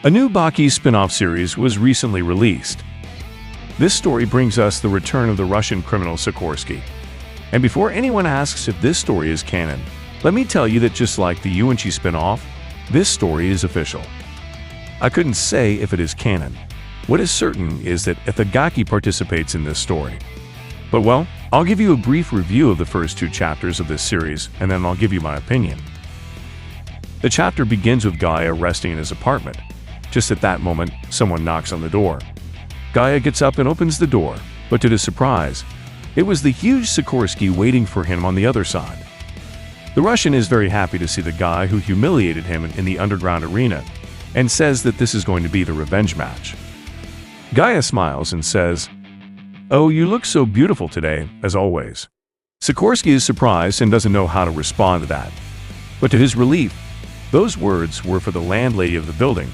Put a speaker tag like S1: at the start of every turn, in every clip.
S1: A new Baki spin-off series was recently released. This story brings us the return of the Russian criminal Sikorsky. And before anyone asks if this story is canon, let me tell you that just like the Yujiro spin-off, this story is official. I couldn't say if it is canon. What is certain is that Itagaki participates in this story. But well, I'll give you a brief review of the first 2 chapters of this series, and then I'll give you my opinion. The chapter begins with Gaia resting in his apartment. Just at that moment, someone knocks on the door. Gaia gets up and opens the door, but to his surprise, it was the huge Sikorsky waiting for him on the other side. The Russian is very happy to see the guy who humiliated him in the underground arena, and says that this is going to be the revenge match. Gaia smiles and says, "Oh, you look so beautiful today, as always." Sikorsky is surprised and doesn't know how to respond to that. But to his relief, those words were for the landlady of the building.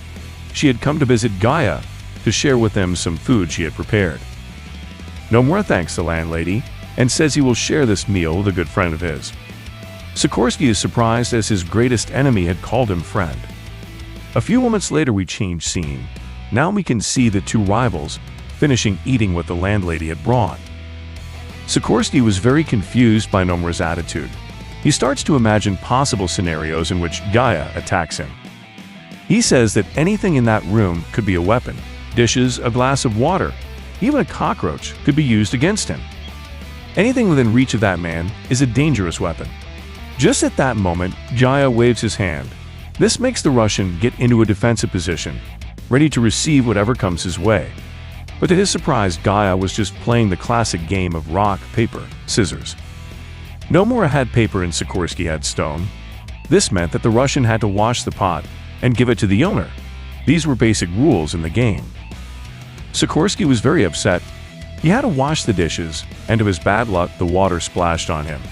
S1: She had come to visit Gaia to share with them some food she had prepared. No more thanks, the landlady, and says he will share this meal with a good friend of his. Sikorsky is surprised as his greatest enemy had called him friend. A few moments later we change scene. Now we can see the 2 rivals finishing eating what the landlady had brought. Sikorsky was very confused by Nomura's attitude. He starts to imagine possible scenarios in which Gaia attacks him. He says that anything in that room could be a weapon. Dishes, a glass of water, even a cockroach could be used against him. Anything within reach of that man is a dangerous weapon. Just at that moment, Gaia waves his hand. This makes the Russian get into a defensive position, ready to receive whatever comes his way. But to his surprise, Gaia was just playing the classic game of rock, paper, scissors. Nomura had paper and Sikorsky had stone. This meant that the Russian had to wash the pot and give it to the owner. These were basic rules in the game. Sikorsky was very upset. He had to wash the dishes, and to his bad luck, the water splashed on him.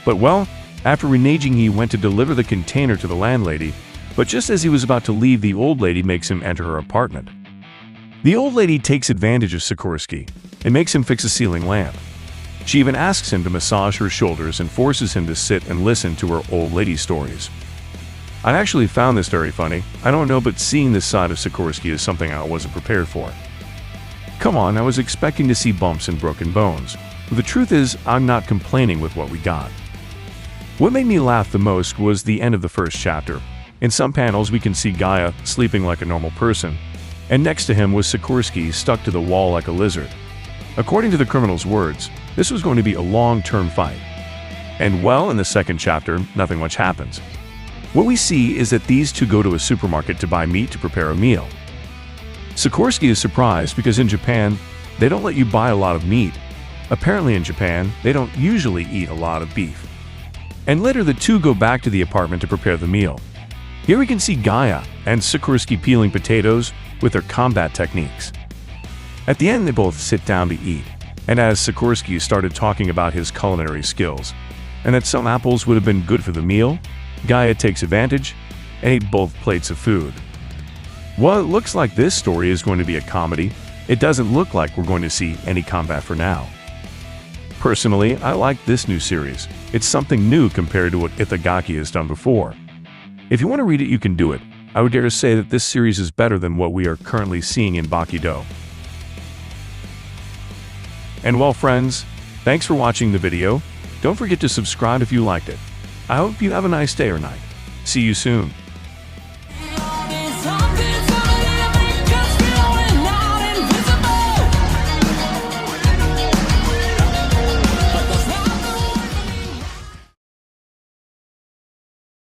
S1: But well, after reneging, he went to deliver the container to the landlady, but just as he was about to leave, the old lady makes him enter her apartment. The old lady takes advantage of Sikorsky and makes him fix a ceiling lamp. She even asks him to massage her shoulders and forces him to sit and listen to her old lady stories. I actually found this very funny. I don't know, but seeing this side of Sikorsky is something I wasn't prepared for. Come on, I was expecting to see bumps and broken bones. But the truth is, I'm not complaining with what we got. What made me laugh the most was the end of the first chapter. In some panels we can see Gaia sleeping like a normal person, and next to him was Sikorsky stuck to the wall like a lizard. According to the criminal's words, this was going to be a long-term fight. And well, in the second chapter, nothing much happens. What we see is that these 2 go to a supermarket to buy meat to prepare a meal. Sikorsky is surprised because in Japan, they don't let you buy a lot of meat. Apparently in Japan, they don't usually eat a lot of beef. And later the 2 go back to the apartment to prepare the meal. Here we can see Gaia and Sikorsky peeling potatoes with their combat techniques. At the end they both sit down to eat, and as Sikorsky started talking about his culinary skills, and that some apples would have been good for the meal, Gaia takes advantage and ate both plates of food. While it looks like this story is going to be a comedy, it doesn't look like we're going to see any combat for now. Personally, I like this new series. It's something new compared to what Itagaki has done before. If you want to read it, you can do it. I would dare to say that this series is better than what we are currently seeing in Baki. And well, friends, thanks for watching the video. Don't forget to subscribe if you liked it. I hope you have a nice day or night. See you soon.